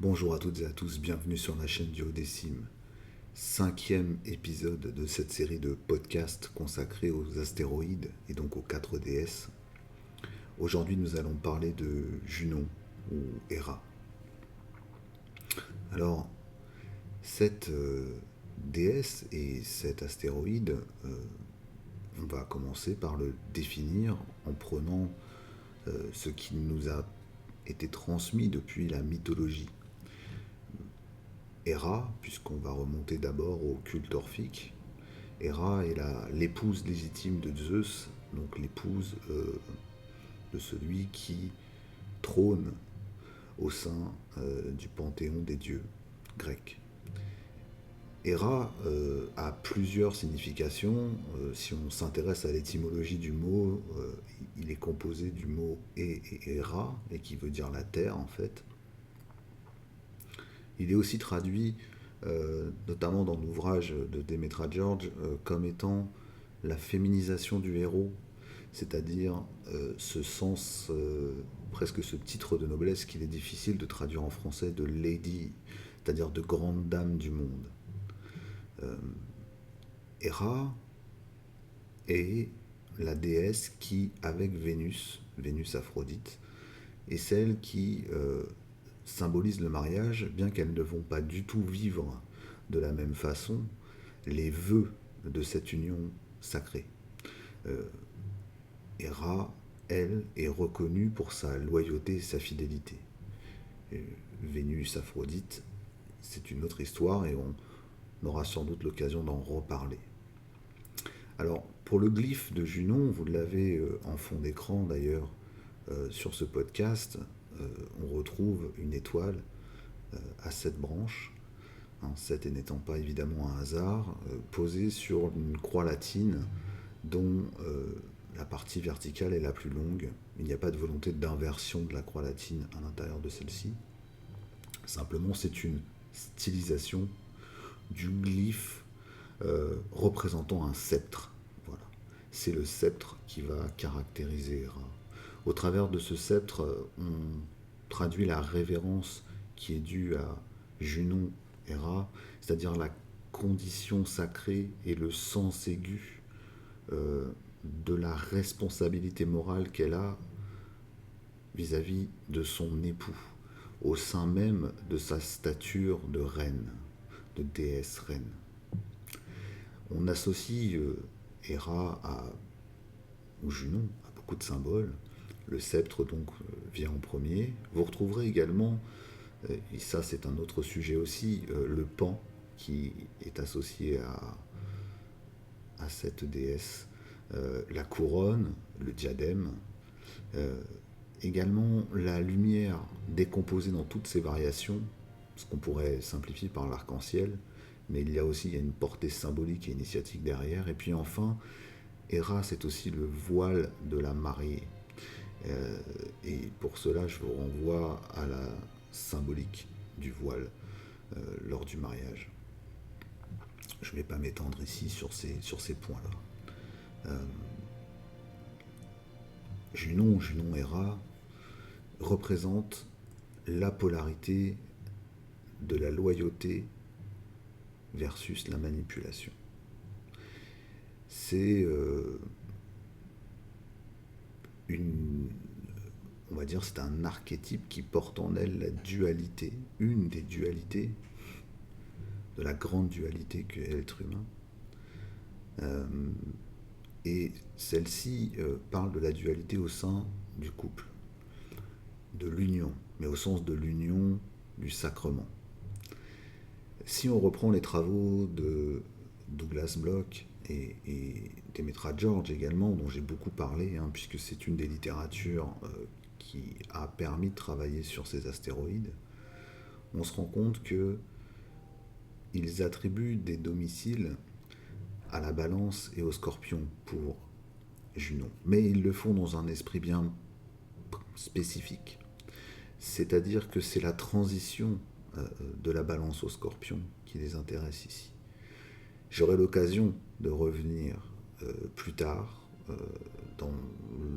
Bonjour à toutes et à tous, bienvenue sur la chaîne du Haut-Décime. 5e épisode de cette série de podcasts consacrés aux astéroïdes et donc aux 4 déesses. Aujourd'hui, nous allons parler de Junon ou Héra. Alors, cette déesse et cet astéroïde, on va commencer par le définir en prenant ce qui nous a été transmis depuis la mythologie. Héra, puisqu'on va remonter d'abord au culte orphique. Héra est l'épouse légitime de Zeus, donc l'épouse de celui qui trône au sein du panthéon des dieux grecs. Héra a plusieurs significations. Si on s'intéresse à l'étymologie du mot, il est composé du mot et Héra, et qui veut dire la terre en fait. Il est aussi traduit, notamment dans l'ouvrage de Demetra George, comme étant la féminisation du héros, c'est-à-dire ce sens, presque ce titre de noblesse qu'il est difficile de traduire en français, de lady, c'est-à-dire de grande dame du monde. Héra est la déesse qui, avec Vénus Aphrodite, est celle qui symbolise le mariage, bien qu'elles ne vont pas du tout vivre de la même façon les vœux de cette union sacrée. Héra, elle, est reconnue pour sa loyauté et sa fidélité. Vénus Aphrodite, c'est une autre histoire et on aura sans doute l'occasion d'en reparler. Alors, pour le glyphe de Junon, vous l'avez en fond d'écran d'ailleurs sur ce podcast, on retrouve une étoile à 7 branches, 7 n'étant pas évidemment un hasard, posée sur une croix latine dont la partie verticale est la plus longue. Il n'y a pas de volonté d'inversion de la croix latine à l'intérieur de celle-ci. Simplement, c'est une stylisation du glyphe représentant un sceptre. Voilà. C'est le sceptre qui va caractériser Héra. Au travers de ce sceptre, on traduit la révérence qui est due à Junon Héra, c'est-à-dire la condition sacrée et le sens aigu de la responsabilité morale qu'elle a vis-à-vis de son époux, au sein même de sa stature de reine, de déesse reine. On associe Héra ou Junon à beaucoup de symboles. Le sceptre donc vient en premier. Vous retrouverez également, et ça c'est un autre sujet aussi, le pan qui est associé à cette déesse, la couronne, le diadème, également la lumière décomposée dans toutes ses variations, ce qu'on pourrait simplifier par l'arc-en-ciel, mais il y a aussi une portée symbolique et initiatique derrière. Et puis enfin, Héra, c'est aussi le voile de la mariée. Et pour cela, je vous renvoie à la symbolique du voile lors du mariage. Je ne vais pas m'étendre ici sur ces points-là. Junon Héra représente la polarité de la loyauté versus la manipulation. C'est on va dire, c'est un archétype qui porte en elle la dualité, une des dualités, de la grande dualité qu'est l'être humain. Et celle-ci parle de la dualité au sein du couple, de l'union, mais au sens de l'union du sacrement. Si on reprend les travaux de Douglas Bloch et Demetra George également, dont j'ai beaucoup parlé, puisque c'est une des littératures qui a permis de travailler sur ces astéroïdes, on se rend compte qu'ils attribuent des domiciles à la balance et au scorpion pour Junon. Mais ils le font dans un esprit bien spécifique. C'est-à-dire que c'est la transition de la balance au scorpion qui les intéresse ici. J'aurai l'occasion de revenir plus tard dans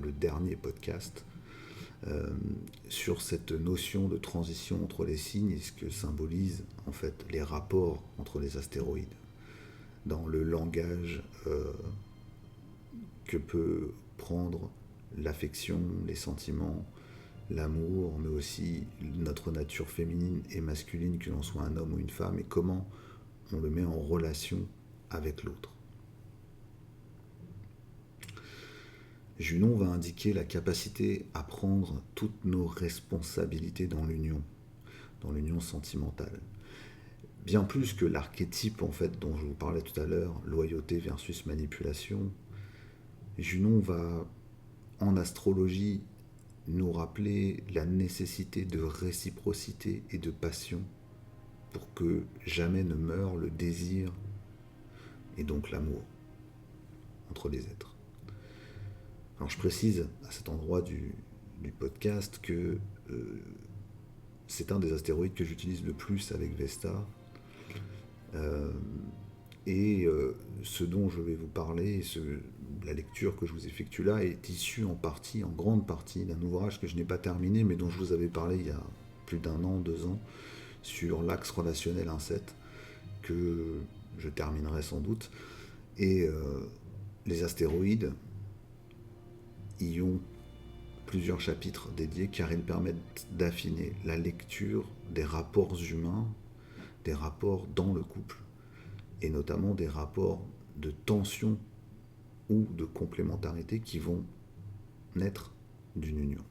le dernier podcast euh, sur cette notion de transition entre les signes et ce que symbolisent en fait les rapports entre les astéroïdes dans le langage que peut prendre l'affection, les sentiments, l'amour, mais aussi notre nature féminine et masculine, que l'on soit un homme ou une femme, et comment on le met en relation avec l'autre. Junon va indiquer la capacité à prendre toutes nos responsabilités dans l'union sentimentale. Bien plus que l'archétype en fait dont je vous parlais tout à l'heure, loyauté versus manipulation, Junon va en astrologie nous rappeler la nécessité de réciprocité et de passion pour que jamais ne meure le désir et donc l'amour entre les êtres. Alors je précise à cet endroit du podcast que c'est un des astéroïdes que j'utilise le plus avec Vesta. Ce dont je vais vous parler, la lecture que je vous effectue là, est issue en grande partie, d'un ouvrage que je n'ai pas terminé, mais dont je vous avais parlé il y a plus d'1 an, 2 ans, sur l'axe relationnel 1-7, que je terminerai sans doute. Et les astéroïdes y ont plusieurs chapitres dédiés, car ils permettent d'affiner la lecture des rapports humains, des rapports dans le couple, et notamment des rapports de tension ou de complémentarité qui vont naître d'une union.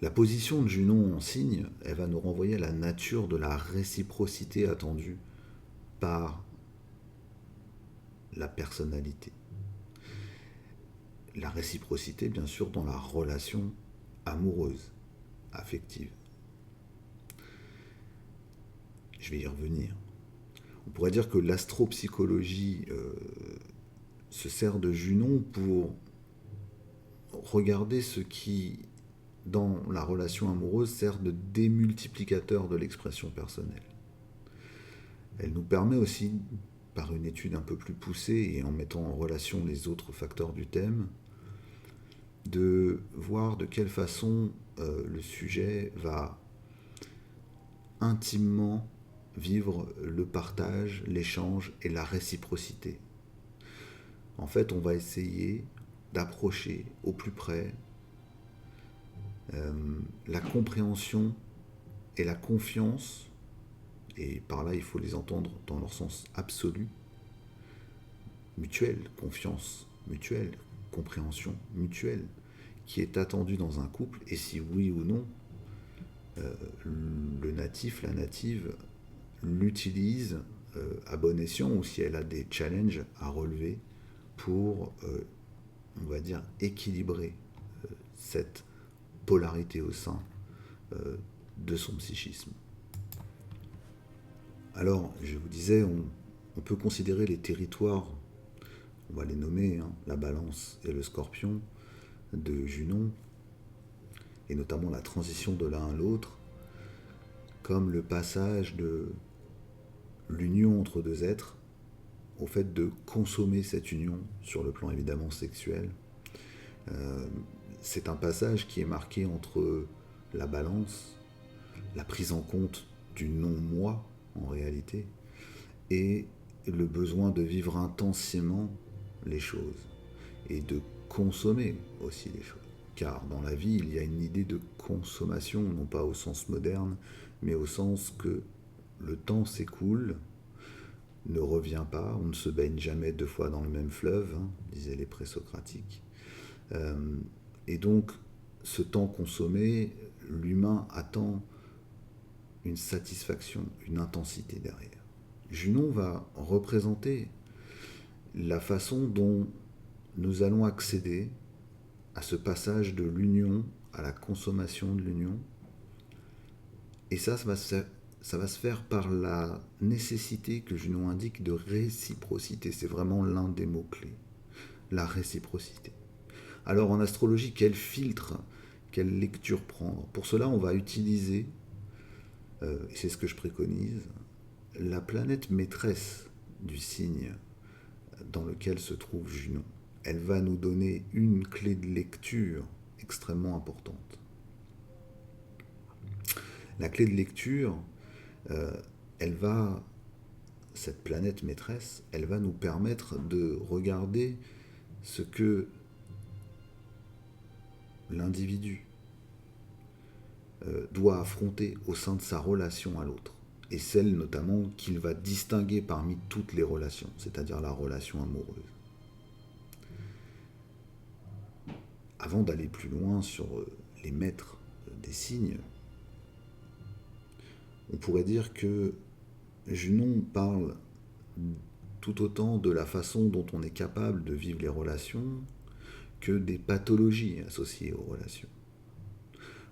La position de Junon en signe, elle va nous renvoyer à la nature de la réciprocité attendue par la personnalité. La réciprocité, bien sûr, dans la relation amoureuse, affective. Je vais y revenir. On pourrait dire que l'astropsychologie se sert de Junon pour regarder ce qui, dans la relation amoureuse, sert de démultiplicateur de l'expression personnelle. Elle nous permet aussi, par une étude un peu plus poussée et en mettant en relation les autres facteurs du thème, de voir de quelle façon le sujet va intimement vivre le partage, l'échange et la réciprocité. En fait, on va essayer d'approcher au plus près la compréhension et la confiance, et par là il faut les entendre dans leur sens absolu, mutuelle, confiance mutuelle, compréhension mutuelle, qui est attendue dans un couple, et si oui ou non, le natif, la native, l'utilise à bon escient, ou si elle a des challenges à relever pour, on va dire, équilibrer cette polarité au sein de son psychisme. Alors, je vous disais, on peut considérer les territoires, on va les nommer, la Balance et le Scorpion, de Junon, et notamment la transition de l'un à l'autre, comme le passage de l'union entre deux êtres au fait de consommer cette union sur le plan évidemment sexuel. C'est un passage qui est marqué entre la balance, la prise en compte du non-moi en réalité, et le besoin de vivre intensément les choses et de consommer aussi les choses. Car dans la vie, il y a une idée de consommation, non pas au sens moderne, mais au sens que le temps s'écoule, ne revient pas, on ne se baigne jamais 2 fois dans le même fleuve, disaient les présocratiques. Et donc, ce temps consommé, l'humain attend une satisfaction, une intensité derrière. Junon va représenter la façon dont nous allons accéder à ce passage de l'union à la consommation de l'union. Et ça va se faire par la nécessité que Junon indique de réciprocité. C'est vraiment l'un des mots-clés, la réciprocité. Alors en astrologie, quel filtre, quelle lecture prendre? Pour cela, on va utiliser, et c'est ce que je préconise, la planète maîtresse du signe dans lequel se trouve Junon. elle va nous donner une clé de lecture extrêmement importante. La clé de lecture, euh, cette planète maîtresse, elle va nous permettre de regarder ce que l'individu doit affronter au sein de sa relation à l'autre, et celle notamment qu'il va distinguer parmi toutes les relations, c'est-à-dire la relation amoureuse. Avant d'aller plus loin sur les maîtres des signes, on pourrait dire que Junon parle tout autant de la façon dont on est capable de vivre les relations que des pathologies associées aux relations.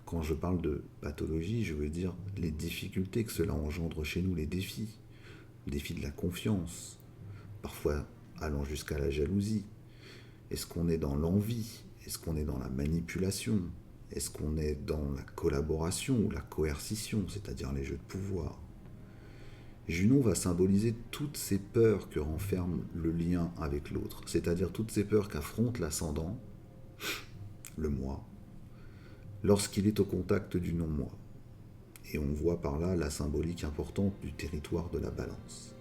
Quand je parle de pathologie, je veux dire les difficultés que cela engendre chez nous, les défis de la confiance, parfois allant jusqu'à la jalousie. Est-ce qu'on est dans l'envie? Est-ce qu'on est dans la manipulation? Est-ce qu'on est dans la collaboration ou la coercition, c'est-à-dire les jeux de pouvoir? Junon va symboliser toutes ces peurs que renferme le lien avec l'autre, c'est-à-dire toutes ces peurs qu'affronte l'ascendant, le moi, lorsqu'il est au contact du non-moi. Et on voit par là la symbolique importante du territoire de la balance.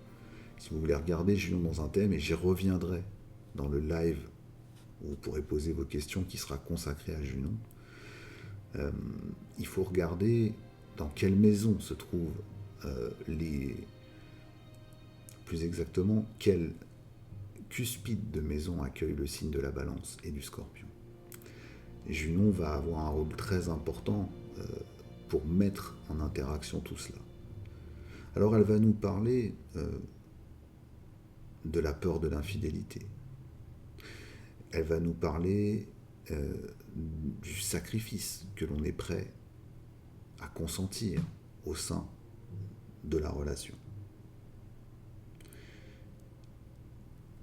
Si vous voulez regarder Junon dans un thème, et j'y reviendrai dans le live où vous pourrez poser vos questions qui sera consacré à Junon, il faut regarder dans quelle maison se trouvent plus exactement, quelle cuspide de maison accueille le signe de la balance et du scorpion. Junon va avoir un rôle très important pour mettre en interaction tout cela. Alors elle va nous parler de la peur de l'infidélité. Elle va nous parler du sacrifice que l'on est prêt à consentir au sein de la relation.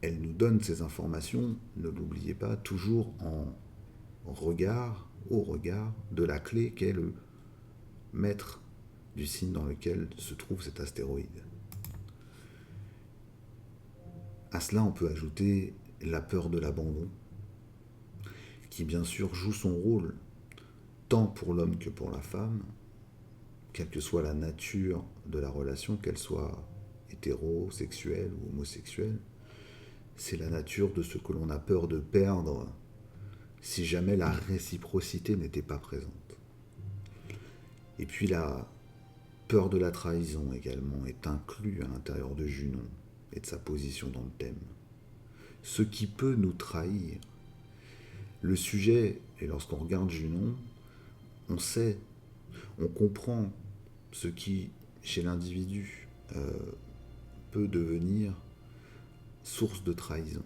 Elle nous donne ces informations, ne l'oubliez pas, toujours au regard de la clé qu'est le maître du signe dans lequel se trouve cet astéroïde. À cela, on peut ajouter la peur de l'abandon, qui bien sûr joue son rôle tant pour l'homme que pour la femme, quelle que soit la nature de la relation, qu'elle soit hétérosexuelle ou homosexuelle. C'est la nature de ce que l'on a peur de perdre si jamais la réciprocité n'était pas présente. Et puis la peur de la trahison également est inclue à l'intérieur de Junon et de sa position dans le thème. Ce qui peut nous trahir. Le sujet, et lorsqu'on regarde Junon, on sait, on comprend ce qui, chez l'individu, peut devenir source de trahison.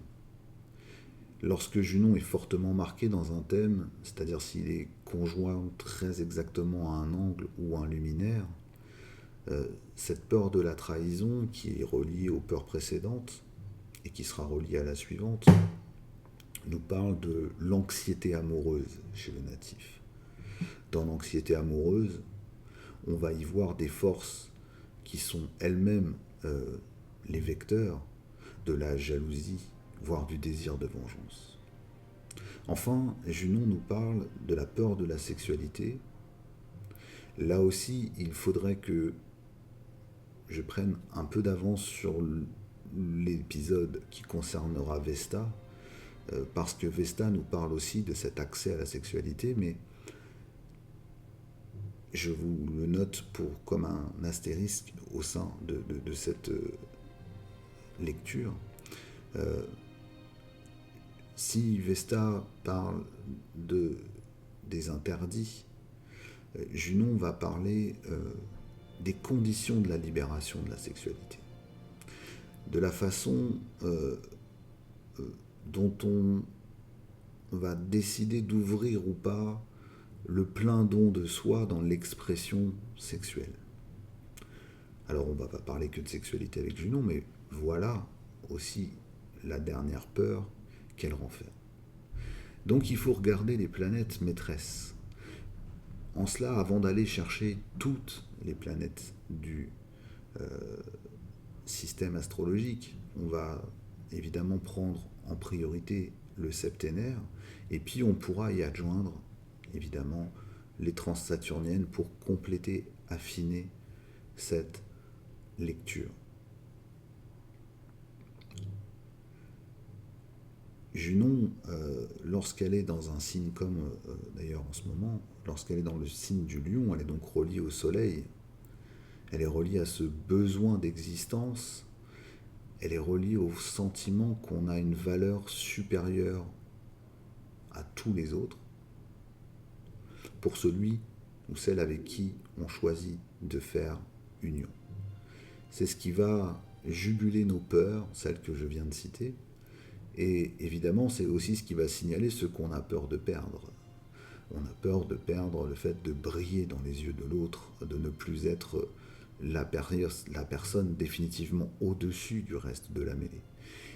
Lorsque Junon est fortement marqué dans un thème, c'est-à-dire s'il est conjoint très exactement à un angle ou à un luminaire, cette peur de la trahison qui est reliée aux peurs précédentes et qui sera reliée à la suivante, nous parle de l'anxiété amoureuse chez le natif. Dans l'anxiété amoureuse, on va y voir des forces qui sont elles-mêmes les vecteurs de la jalousie, voire du désir de vengeance. Enfin, Junon nous parle de la peur de la sexualité. Là aussi, il faudrait que je prenne un peu d'avance sur l'épisode qui concernera Vesta, parce que Vesta nous parle aussi de cet accès à la sexualité, mais je vous le note comme un astérisque au sein de cette lecture. Si Vesta parle des interdits, Junon va parler des conditions de la libération de la sexualité, de la façon dont on va décider d'ouvrir ou pas le plein don de soi dans l'expression sexuelle. Alors on ne va pas parler que de sexualité avec Junon, mais voilà aussi la dernière peur qu'elle renferme. Donc il faut regarder les planètes maîtresses. En cela, avant d'aller chercher toutes les planètes du système astrologique, on va évidemment prendre en priorité le septénaire, et puis on pourra y adjoindre, évidemment, les transsaturniennes pour compléter, affiner cette lecture. Junon, lorsqu'elle est dans un signe comme d'ailleurs en ce moment, lorsqu'elle est dans le signe du lion, elle est donc reliée au soleil, elle est reliée à ce besoin d'existence, elle est reliée au sentiment qu'on a une valeur supérieure à tous les autres, pour celui ou celle avec qui on choisit de faire union. C'est ce qui va juguler nos peurs, celles que je viens de citer, et évidemment c'est aussi ce qui va signaler ce qu'on a peur de perdre. On a peur de perdre le fait de briller dans les yeux de l'autre, de ne plus être la personne définitivement au-dessus du reste de la mêlée.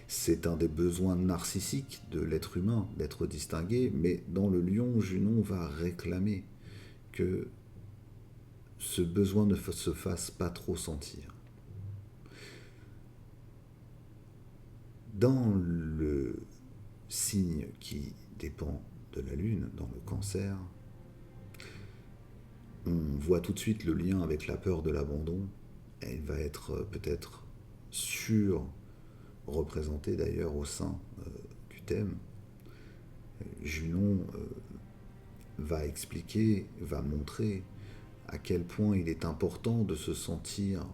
C'est un des besoins narcissiques de l'être humain, d'être distingué, mais dans le lion, Junon va réclamer que ce besoin ne se fasse pas trop sentir. Dans le signe qui dépend de la Lune, dans le Cancer, on voit tout de suite le lien avec la peur de l'abandon. Elle va être peut-être sur-représentée d'ailleurs au sein du thème. Junon va expliquer, va montrer à quel point il est important de se sentir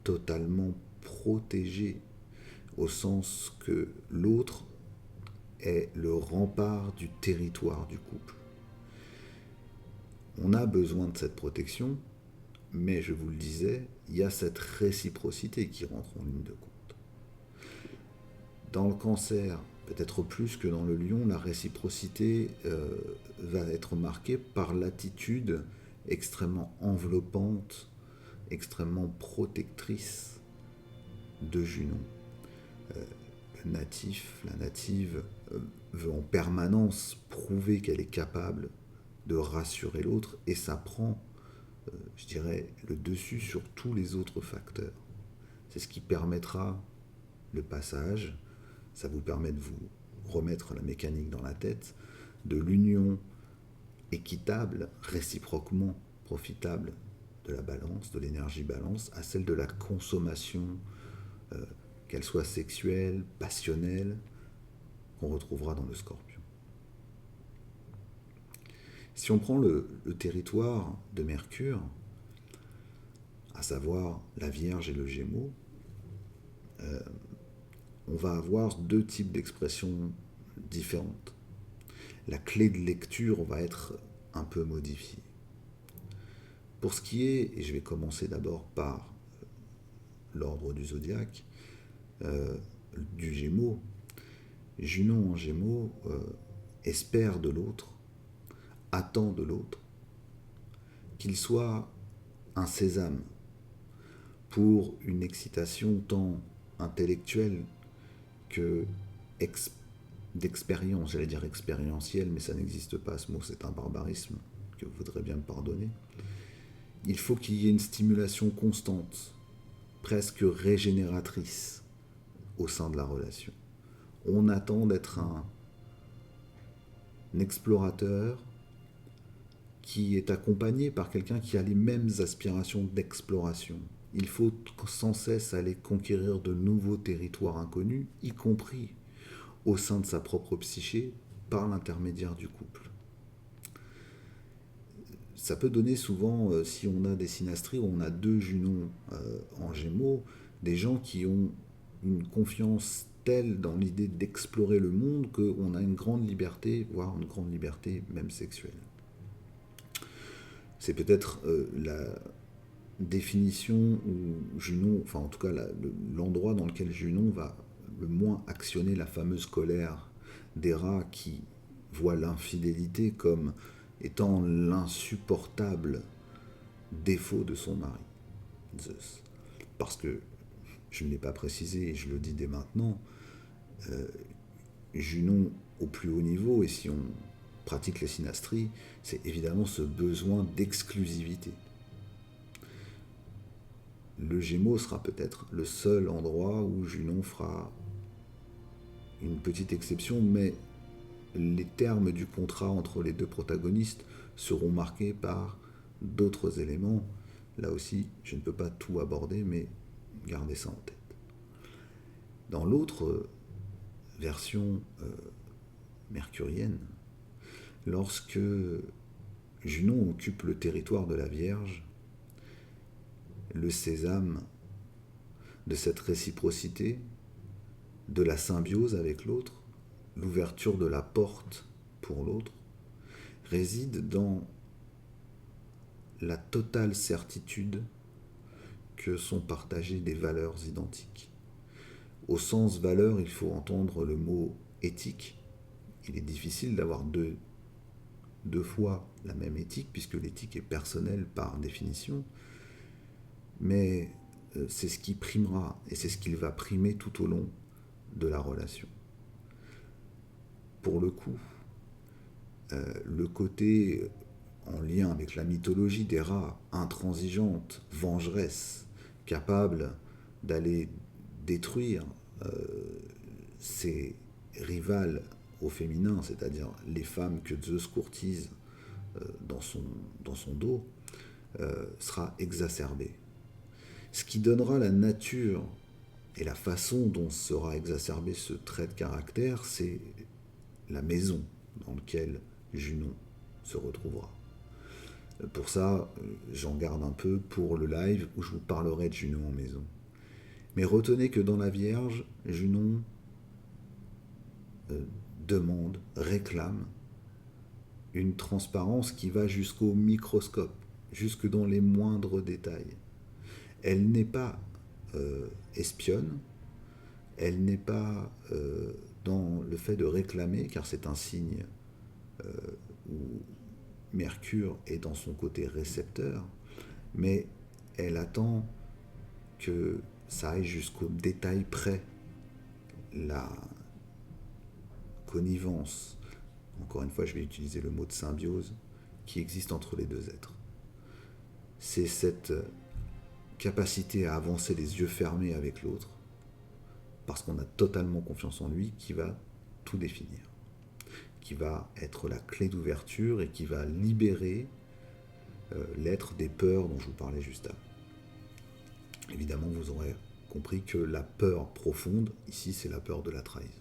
totalement protégé, au sens que l'autre est le rempart du territoire du couple. On a besoin de cette protection, mais je vous le disais, il y a cette réciprocité qui rentre en ligne de compte. Dans le Cancer, peut-être plus que dans le Lion, la réciprocité va être marquée par l'attitude extrêmement enveloppante, extrêmement protectrice de Junon. Le natif, la native, veut en permanence prouver qu'elle est capable de rassurer l'autre, et ça prend, je dirais, le dessus sur tous les autres facteurs. C'est ce qui permettra le passage, ça vous permet de vous remettre la mécanique dans la tête, de l'union équitable, réciproquement profitable de la balance, de l'énergie balance, à celle de la consommation, qu'elle soit sexuelle, passionnelle, qu'on retrouvera dans le Scorpion. Si on prend le territoire de Mercure, à savoir la Vierge et le Gémeaux, on va avoir deux types d'expressions différentes. La clé de lecture va être un peu modifiée. Pour ce qui est, et je vais commencer d'abord par l'ordre du zodiaque, du Gémeaux, Junon en Gémeaux espère de l'autre, attend de l'autre, qu'il soit un sésame pour une excitation tant intellectuelle que d'expérience, j'allais dire expérientielle, mais ça n'existe pas, ce mot c'est un barbarisme, que vous voudrez bien me pardonner. Il faut qu'il y ait une stimulation constante, presque régénératrice, au sein de la relation. On attend d'être un explorateur qui est accompagné par quelqu'un qui a les mêmes aspirations d'exploration. Il faut sans cesse aller conquérir de nouveaux territoires inconnus, y compris au sein de sa propre psyché, par l'intermédiaire du couple. Ça peut donner souvent, si on a des synastries où on a deux Junons en Gémeaux, des gens qui ont une confiance telle dans l'idée d'explorer le monde qu'on a une grande liberté, voire une grande liberté même sexuelle. C'est peut-être la définition où Junon, enfin en tout cas l'endroit dans lequel Junon va le moins actionner la fameuse colère d'Héra qui voit l'infidélité comme étant l'insupportable défaut de son mari, Zeus. Parce que, je ne l'ai pas précisé et je le dis dès maintenant, Junon au plus haut niveau, et si on pratique les synastries, c'est évidemment ce besoin d'exclusivité. Le Gémeaux sera peut-être le seul endroit où Junon fera une petite exception, mais les termes du contrat entre les deux protagonistes seront marqués par d'autres éléments. Là aussi, je ne peux pas tout aborder, mais gardez ça en tête. Dans l'autre version mercurienne, lorsque Junon occupe le territoire de la Vierge, le sésame de cette réciprocité, de la symbiose avec l'autre, l'ouverture de la porte pour l'autre, réside dans la totale certitude que sont partagées des valeurs identiques. Au sens valeur, il faut entendre le mot éthique. Il est difficile d'avoir deux fois la même éthique, puisque l'éthique est personnelle par définition, mais c'est ce qui primera, et c'est ce qui va primer tout au long de la relation. Pour le coup, le côté en lien avec la mythologie des rats, intransigeante, vengeresse, capable d'aller détruire ses rivales au féminin, c'est-à-dire les femmes que Zeus courtise dans son dos, sera exacerbé. Ce qui donnera la nature et la façon dont sera exacerbé ce trait de caractère, c'est la maison dans laquelle Junon se retrouvera. Pour ça, j'en garde un peu pour le live où je vous parlerai de Junon en maison. Mais retenez que dans la Vierge, Junon demande, réclame une transparence qui va jusqu'au microscope, jusque dans les moindres détails. Elle n'est pas espionne, elle n'est pas dans le fait de réclamer, car c'est un signe où Mercure est dans son côté récepteur, mais elle attend que ça aille jusqu'au détail près, la connivence, encore une fois je vais utiliser le mot de symbiose, qui existe entre les deux êtres. C'est cette capacité à avancer les yeux fermés avec l'autre, parce qu'on a totalement confiance en lui, qui va tout définir, qui va être la clé d'ouverture et qui va libérer l'être des peurs dont je vous parlais juste avant. Évidemment, vous aurez compris que la peur profonde, ici, c'est la peur de la trahison.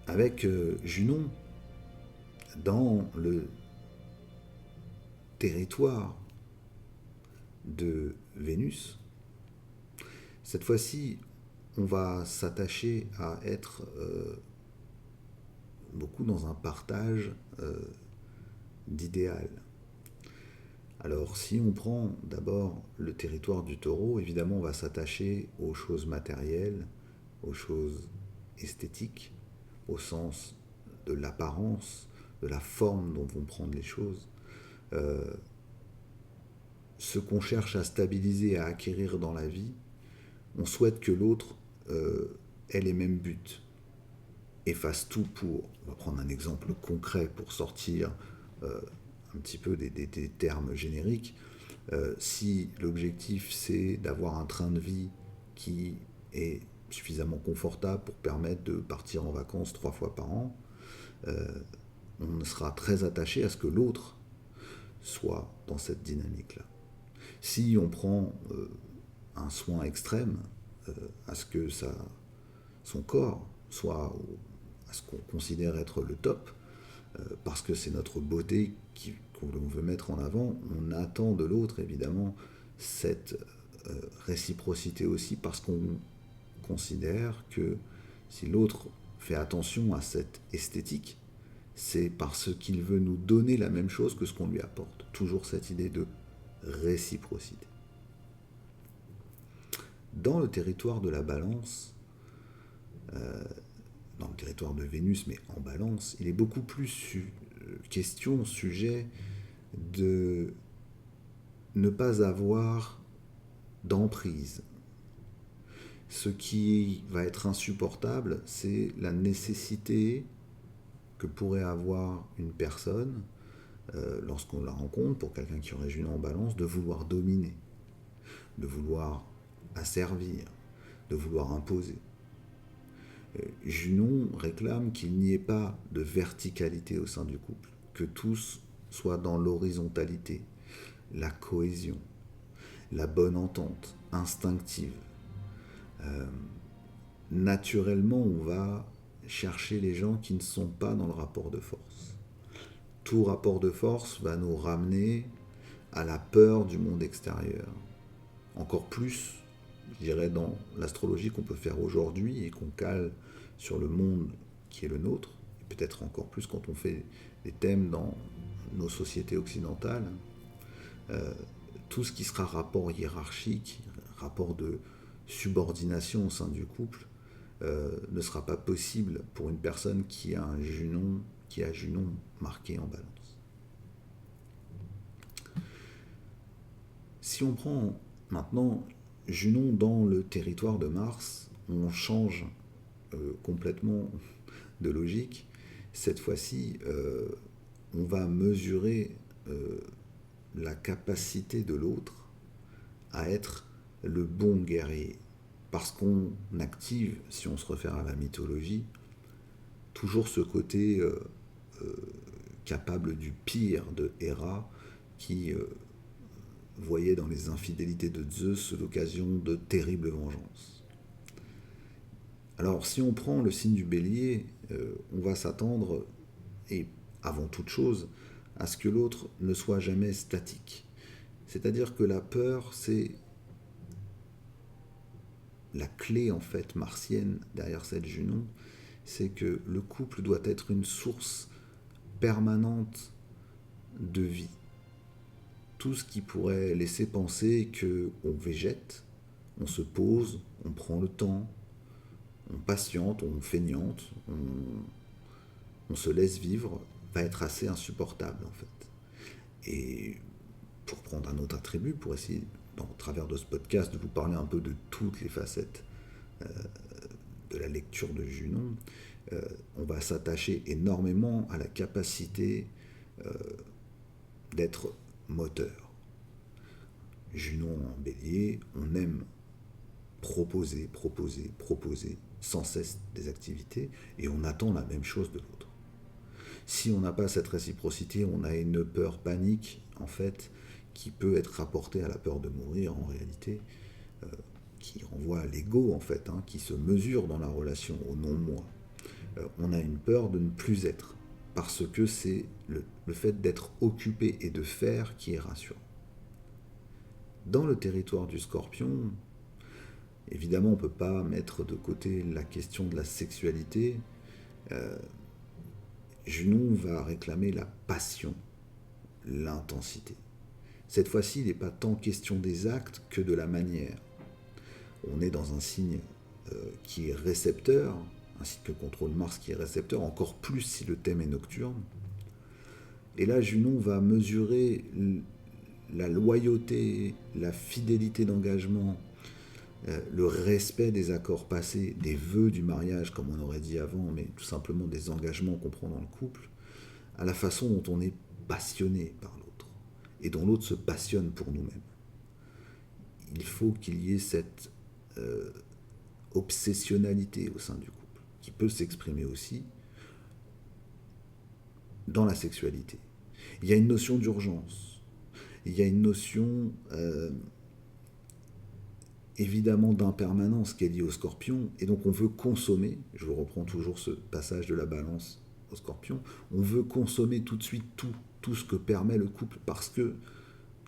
Avec Junon, dans le territoire de Vénus, cette fois-ci, on va s'attacher à être beaucoup dans un partage d'idéal. Alors, si on prend d'abord le territoire du Taureau, évidemment, on va s'attacher aux choses matérielles, aux choses esthétiques, au sens de l'apparence, de la forme dont vont prendre les choses. Ce qu'on cherche à stabiliser, à acquérir dans la vie, on souhaite que l'autre ait les mêmes buts et fasse tout pour. On va prendre un exemple concret pour sortir un petit peu des termes génériques. Si l'objectif c'est d'avoir un train de vie qui est suffisamment confortable pour permettre de partir en vacances 3 fois par an, on sera très attaché à ce que l'autre soit dans cette dynamique-là. Si on prend un soin extrême à ce que son corps soit à ce qu'on considère être le top, parce que c'est notre beauté qu'on veut mettre en avant, on attend de l'autre évidemment cette réciprocité aussi, parce qu'on considère que si l'autre fait attention à cette esthétique, c'est parce qu'il veut nous donner la même chose que ce qu'on lui apporte. Toujours cette idée de réciprocité. Dans le territoire de la Balance, dans le territoire de Vénus, mais en Balance, il est beaucoup plus question, sujet de ne pas avoir d'emprise. Ce qui va être insupportable, c'est la nécessité que pourrait avoir une personne, lorsqu'on la rencontre, pour quelqu'un qui aurait Junon en Balance, de vouloir dominer, de vouloir asservir, de vouloir imposer. Junon réclame qu'il n'y ait pas de verticalité au sein du couple, que tous soient dans l'horizontalité, la cohésion, la bonne entente, instinctive. Naturellement, on va chercher les gens qui ne sont pas dans le rapport de force. Tout rapport de force va nous ramener à la peur du monde extérieur. Encore plus, je dirais, dans l'astrologie qu'on peut faire aujourd'hui et qu'on cale sur le monde qui est le nôtre, et peut-être encore plus quand on fait des thèmes dans nos sociétés occidentales, tout ce qui sera rapport hiérarchique, rapport de subordination au sein du couple, ne sera pas possible pour une personne qui a Junon marqué en balance. Si on prend maintenant Junon dans le territoire de Mars, on change complètement de logique. Cette fois-ci, on va mesurer la capacité de l'autre à être le bon guerrier. Parce qu'on active, si on se réfère à la mythologie, toujours ce côté capable du pire de Héra, qui voyait dans les infidélités de Zeus l'occasion de terribles vengeances. Alors si on prend le signe du bélier, on va s'attendre, et avant toute chose, à ce que l'autre ne soit jamais statique. C'est-à-dire que la peur, c'est la clé en fait martienne derrière cette Junon, c'est que le couple doit être une source permanente de vie. Tout ce qui pourrait laisser penser qu'on végète, on se pose, on prend le temps, on patiente, on feignante, on se laisse vivre, va être assez insupportable en fait. Et pour prendre un autre attribut, pour essayer, au travers de ce podcast, de vous parler un peu de toutes les facettes de la lecture de Junon, on va s'attacher énormément à la capacité d'être moteur. Junon en bélier, on aime proposer sans cesse des activités, et on attend la même chose de l'autre. Si on n'a pas cette réciprocité, on a une peur panique, en fait, qui peut être rapportée à la peur de mourir, en réalité, qui renvoie à l'ego, en fait, qui se mesure dans la relation, au non-moi. On a une peur de ne plus être, parce que c'est le fait d'être occupé et de faire qui est rassurant. Dans le territoire du Scorpion, évidemment, on ne peut pas mettre de côté la question de la sexualité. Junon va réclamer la passion, l'intensité. Cette fois-ci, il n'est pas tant question des actes que de la manière. On est dans un signe qui est récepteur, un signe que contrôle Mars qui est récepteur, encore plus si le thème est nocturne. Et là, Junon va mesurer la loyauté, la fidélité d'engagement, le respect des accords passés, des vœux du mariage, comme on aurait dit avant, mais tout simplement des engagements qu'on prend dans le couple, à la façon dont on est passionné par l'autre, et dont l'autre se passionne pour nous-mêmes. Il faut qu'il y ait cette obsessionnalité au sein du couple, qui peut s'exprimer aussi dans la sexualité. Il y a une notion d'urgence, il y a une notion évidemment d'impermanence qui est liée au Scorpion, et donc on veut consommer, je reprends toujours ce passage de la balance au Scorpion, on veut consommer tout de suite tout ce que permet le couple, parce que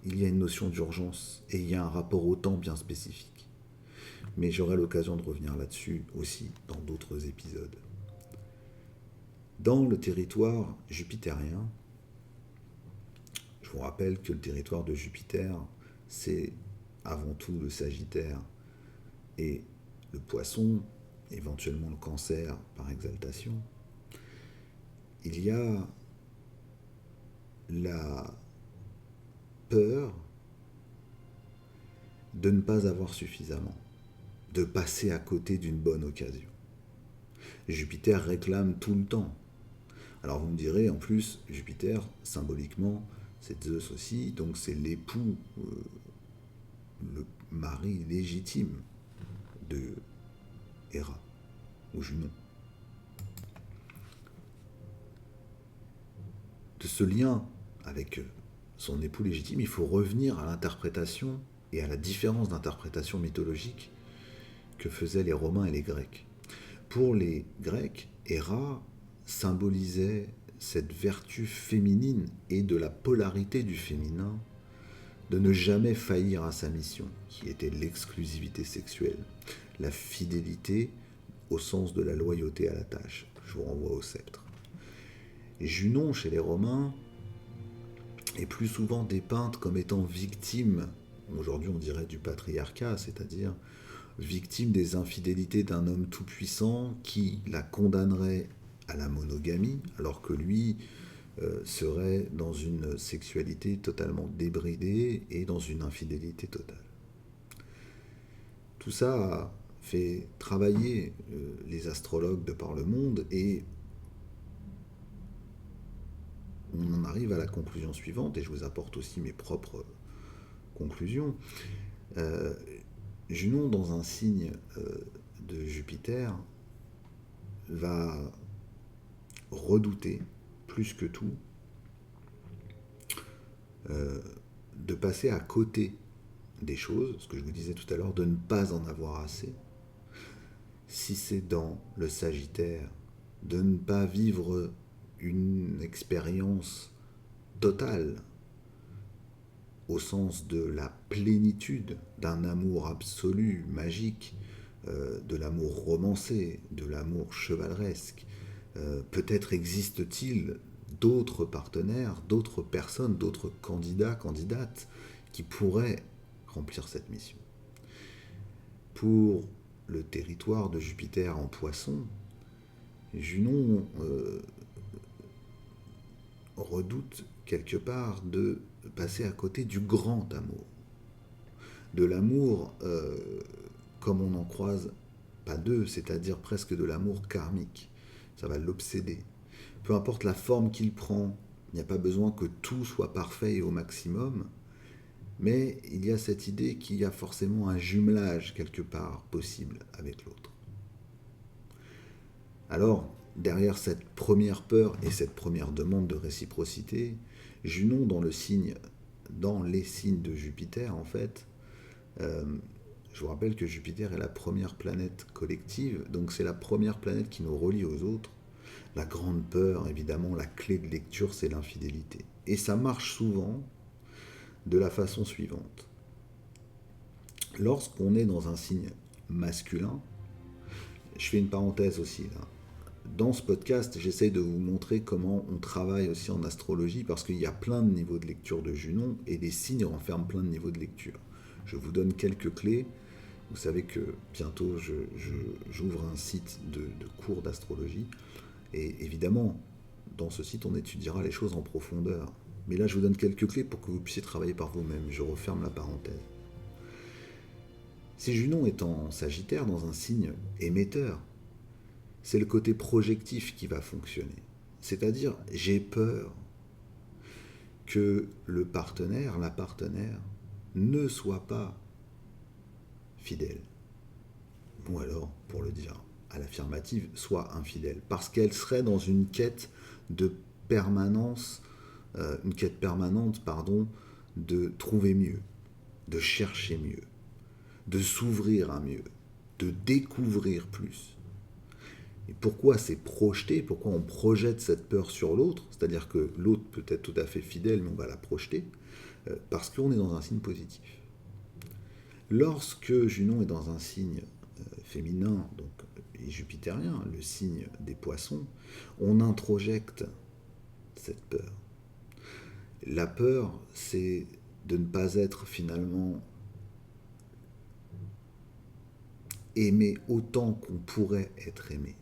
il y a une notion d'urgence et il y a un rapport au temps bien spécifique. Mais j'aurai l'occasion de revenir là-dessus aussi dans d'autres épisodes. Dans le territoire jupitérien, je vous rappelle que le territoire de Jupiter, c'est avant tout le Sagittaire et le Poisson, éventuellement le Cancer par exaltation. Il y a la peur de ne pas avoir suffisamment, de passer à côté d'une bonne occasion. Jupiter réclame tout le temps. Alors vous me direz, en plus, Jupiter, symboliquement, c'est Zeus aussi, donc c'est l'époux, le mari légitime Héra, ou Junon. De ce lien avec son époux légitime, il faut revenir à l'interprétation et à la différence d'interprétation mythologique que faisaient les Romains et les Grecs. Pour les Grecs, Héra symbolisait cette vertu féminine et de la polarité du féminin de ne jamais faillir à sa mission, qui était l'exclusivité sexuelle, la fidélité au sens de la loyauté à la tâche. Je vous renvoie au sceptre. Et Junon, chez les Romains, est plus souvent dépeinte comme étant victime, aujourd'hui on dirait du patriarcat, c'est-à-dire victime des infidélités d'un homme tout-puissant qui la condamnerait à la monogamie, alors que lui serait dans une sexualité totalement débridée et dans une infidélité totale. Tout ça a fait travailler les astrologues de par le monde et on en arrive à la conclusion suivante, et je vous apporte aussi mes propres conclusions. Junon, dans un signe de Jupiter, va redouter, plus que tout, de passer à côté des choses, ce que je vous disais tout à l'heure, de ne pas en avoir assez. Si c'est dans le Sagittaire, de ne pas vivre une expérience totale, au sens de la plénitude d'un amour absolu, magique, de l'amour romancé, de l'amour chevaleresque. Peut-être existe-t-il d'autres partenaires, d'autres personnes, d'autres candidats, candidates qui pourraient remplir cette mission. Pour le territoire de Jupiter en Poisson, Junon redoute quelque part de passer à côté du grand amour. De l'amour comme on en croise pas deux, c'est-à-dire presque de l'amour karmique. Ça va l'obséder. Peu importe la forme qu'il prend, il n'y a pas besoin que tout soit parfait et au maximum, mais il y a cette idée qu'il y a forcément un jumelage quelque part possible avec l'autre. Alors, derrière cette première peur et cette première demande de réciprocité, Junon, dans les signes de Jupiter, en fait, je vous rappelle que Jupiter est la première planète collective, donc c'est la première planète qui nous relie aux autres. La grande peur, évidemment, la clé de lecture, c'est l'infidélité. Et ça marche souvent de la façon suivante. Lorsqu'on est dans un signe masculin, je fais une parenthèse aussi là. Dans ce podcast, j'essaye de vous montrer comment on travaille aussi en astrologie, parce qu'il y a plein de niveaux de lecture de Junon, et les signes renferment plein de niveaux de lecture. Je vous donne quelques clés. Vous savez que bientôt, j'ouvre un site de cours d'astrologie, et évidemment, dans ce site, on étudiera les choses en profondeur. Mais là, je vous donne quelques clés pour que vous puissiez travailler par vous-même. Je referme la parenthèse. Si Junon est en Sagittaire, dans un signe émetteur, c'est le côté projectif qui va fonctionner. C'est-à-dire, j'ai peur que le partenaire, la partenaire, ne soit pas fidèle. Ou alors, pour le dire à l'affirmative, soit infidèle. Parce qu'elle serait dans une quête de permanence, de trouver mieux, de chercher mieux, de s'ouvrir à mieux, de découvrir plus. Et pourquoi c'est projeté, pourquoi on projette cette peur sur l'autre, c'est-à-dire que l'autre peut être tout à fait fidèle, mais on va la projeter, parce qu'on est dans un signe positif. Lorsque Junon est dans un signe féminin, donc et jupitérien, le signe des poissons, on introjecte cette peur. La peur, c'est de ne pas être finalement aimé autant qu'on pourrait être aimé.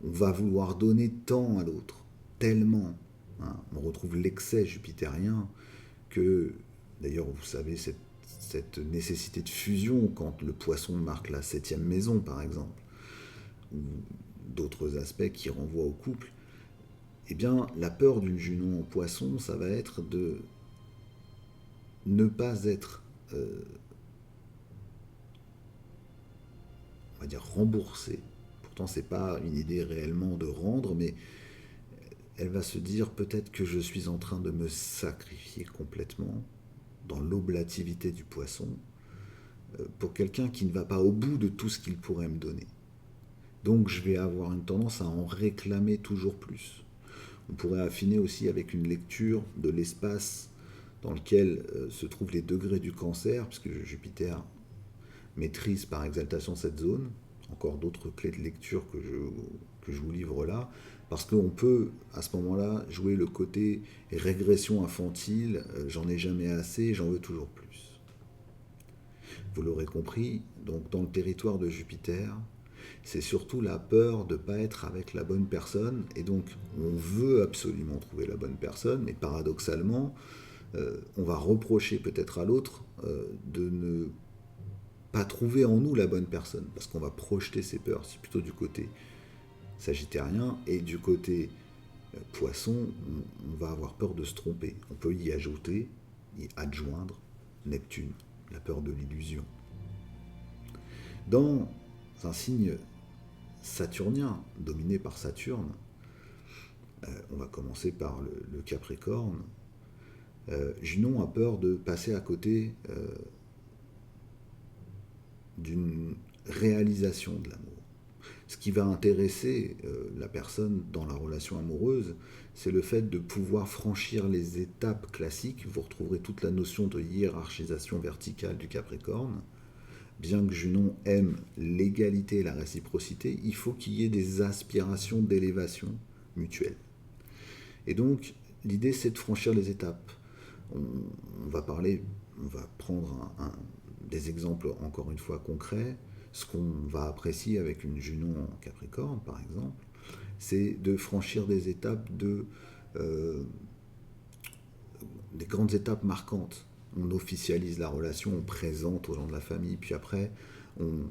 On va vouloir donner tant à l'autre, tellement. On retrouve l'excès jupitérien que, d'ailleurs, vous savez, cette nécessité de fusion quand le poisson marque la 7e maison, par exemple, ou d'autres aspects qui renvoient au couple. Eh bien, la peur d'une Junon en poisson, ça va être de ne pas être, on va dire, rembourser. Pourtant, ce n'est pas une idée réellement de rendre, mais elle va se dire peut-être que je suis en train de me sacrifier complètement dans l'oblativité du poisson pour quelqu'un qui ne va pas au bout de tout ce qu'il pourrait me donner. Donc je vais avoir une tendance à en réclamer toujours plus. On pourrait affiner aussi avec une lecture de l'espace dans lequel se trouvent les degrés du cancer, puisque Jupiter maîtrise par exaltation cette zone. Encore d'autres clés de lecture que je vous livre là, parce qu'on peut à ce moment-là jouer le côté régression infantile, j'en ai jamais assez, j'en veux toujours plus. Vous l'aurez compris, donc dans le territoire de Jupiter, c'est surtout la peur de ne pas être avec la bonne personne, et donc on veut absolument trouver la bonne personne, mais paradoxalement, on va reprocher peut-être à l'autre de ne pas trouver en nous la bonne personne, parce qu'on va projeter ses peurs. C'est plutôt du côté sagittérien, et du côté poisson, on va avoir peur de se tromper. On peut y ajouter, y adjoindre Neptune, la peur de l'illusion. Dans un signe saturnien, dominé par Saturne, on va commencer par le Capricorne, Junon a peur de passer à côté d'une réalisation de l'amour. Ce qui va intéresser la personne dans la relation amoureuse, c'est le fait de pouvoir franchir les étapes classiques. Vous retrouverez toute la notion de hiérarchisation verticale du Capricorne. Bien que Junon aime l'égalité et la réciprocité, il faut qu'il y ait des aspirations d'élévation mutuelle. Et donc, l'idée, c'est de franchir les étapes. On va prendre des exemples, encore une fois, concrets. Ce qu'on va apprécier avec une Junon en Capricorne, par exemple, c'est de franchir des étapes des grandes étapes marquantes. On officialise la relation, on présente aux gens de la famille, puis après, on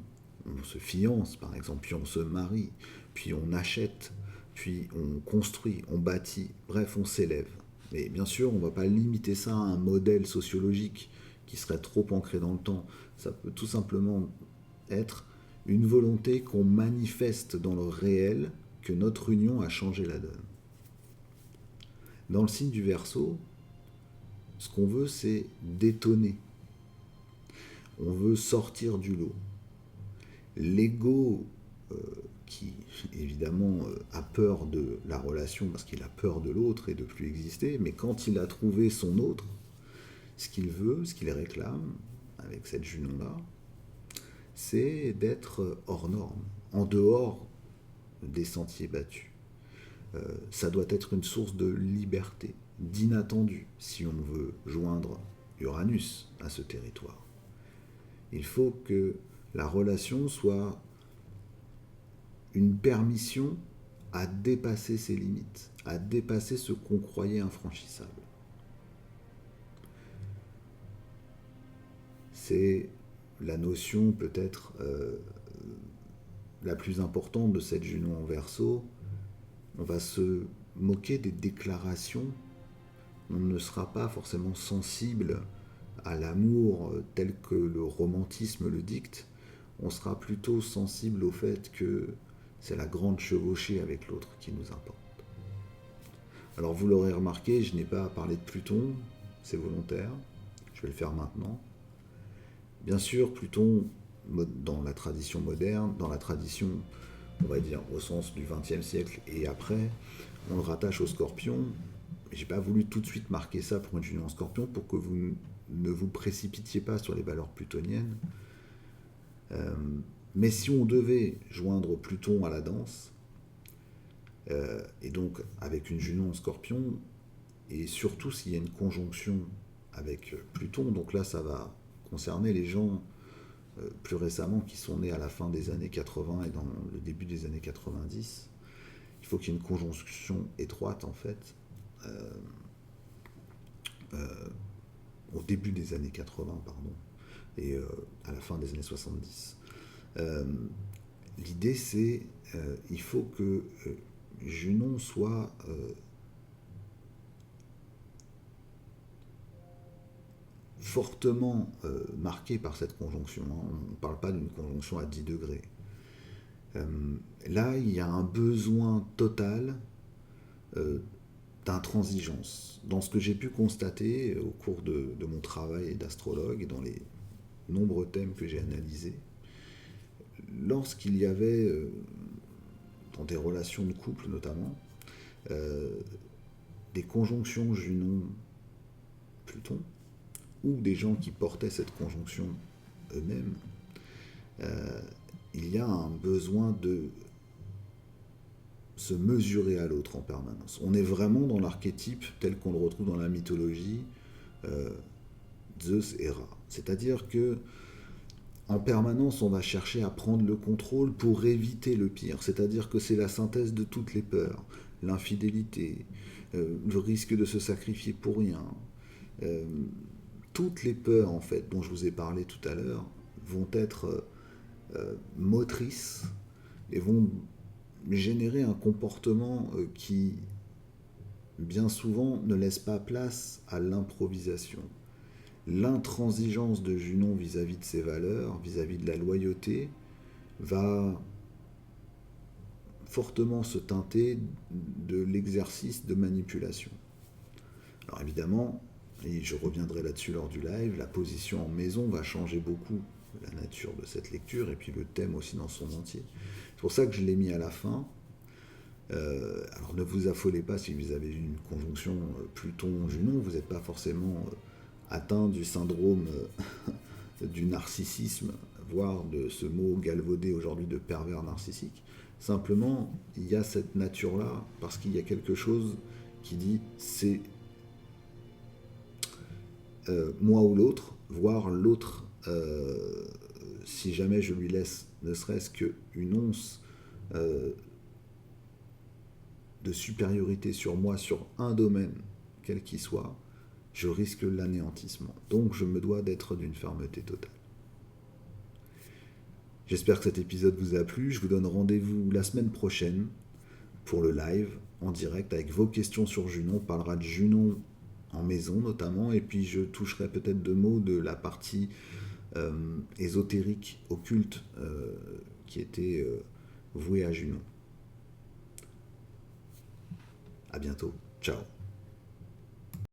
se fiance, par exemple, puis on se marie, puis on achète, puis on construit, on bâtit, bref, on s'élève. Mais bien sûr, on ne va pas limiter ça à un modèle sociologique qui serait trop ancré dans le temps. Ça peut tout simplement être une volonté qu'on manifeste dans le réel que notre union a changé la donne. Dans le signe du Verseau, ce qu'on veut, c'est détonner. On veut sortir du lot. L'ego, qui évidemment a peur de la relation parce qu'il a peur de l'autre et de plus exister, mais quand il a trouvé son autre, ce qu'il veut, ce qu'il réclame, avec cette Junon-là, c'est d'être hors norme, en dehors des sentiers battus. Ça doit être une source de liberté, d'inattendu, si on veut joindre Uranus à ce territoire. Il faut que la relation soit une permission à dépasser ses limites, à dépasser ce qu'on croyait infranchissable. C'est la notion peut-être la plus importante de cette Junon en Verseau. On va se moquer des déclarations, on ne sera pas forcément sensible à l'amour tel que le romantisme le dicte, on sera plutôt sensible au fait que c'est la grande chevauchée avec l'autre qui nous importe. Alors vous l'aurez remarqué, je n'ai pas parlé de Pluton, c'est volontaire, je vais le faire maintenant. Bien sûr, Pluton, dans la tradition moderne, dans la tradition, on va dire, au sens du XXe siècle et après, on le rattache au Scorpion. J'ai pas voulu tout de suite marquer ça pour une Junon en Scorpion pour que vous ne vous précipitiez pas sur les valeurs plutoniennes. Mais si on devait joindre Pluton à la danse, et donc avec une Junon en Scorpion, et surtout s'il y a une conjonction avec Pluton, donc là ça va concerner les gens plus récemment qui sont nés à la fin des années 80 et dans le début des années 90, il faut qu'il y ait une conjonction étroite en fait au début des années 80 pardon, et à la fin des années 70. L'idée c'est il faut que Junon soit fortement marqué par cette conjonction. On ne parle pas d'une conjonction à 10 degrés. Là, il y a un besoin total d'intransigeance. Dans ce que j'ai pu constater au cours de mon travail d'astrologue et dans les nombreux thèmes que j'ai analysés, lorsqu'il y avait, dans des relations de couple notamment, euh, des conjonctions Junon-Pluton, ou des gens qui portaient cette conjonction eux-mêmes, euh, il y a un besoin de se mesurer à l'autre en permanence. On est vraiment dans l'archétype tel qu'on le retrouve dans la mythologie, euh, Zeus et Ra. C'est-à-dire que en permanence, on va chercher à prendre le contrôle pour éviter le pire. C'est-à-dire que c'est la synthèse de toutes les peurs. L'infidélité, le risque de se sacrifier pour rien. Euh, Toutes les peurs, en fait, dont je vous ai parlé tout à l'heure, vont être motrices et vont générer un comportement qui, bien souvent, ne laisse pas place à l'improvisation. L'intransigeance de Junon vis-à-vis de ses valeurs, vis-à-vis de la loyauté, va fortement se teinter de l'exercice de manipulation. Alors évidemment, et je reviendrai là-dessus lors du live, la position en maison va changer beaucoup la nature de cette lecture et puis le thème aussi dans son entier. C'est pour ça que je l'ai mis à la fin. Alors ne vous affolez pas si vous avez une conjonction Pluton-Junon, vous n'êtes pas forcément atteint du syndrome du narcissisme, voire de ce mot galvaudé aujourd'hui de pervers narcissique. Simplement, il y a cette nature-là parce qu'il y a quelque chose qui dit c'est moi ou l'autre, voire l'autre, si jamais je lui laisse ne serait-ce qu'une once de supériorité sur moi, sur un domaine, quel qu'il soit, je risque l'anéantissement. Donc je me dois d'être d'une fermeté totale. J'espère que cet épisode vous a plu. Je vous donne rendez-vous la semaine prochaine pour le live en direct avec vos questions sur Junon. On parlera de Junon en maison notamment, et puis je toucherai peut-être deux mots de la partie ésotérique, occulte, qui était vouée à Junon. À bientôt. Ciao.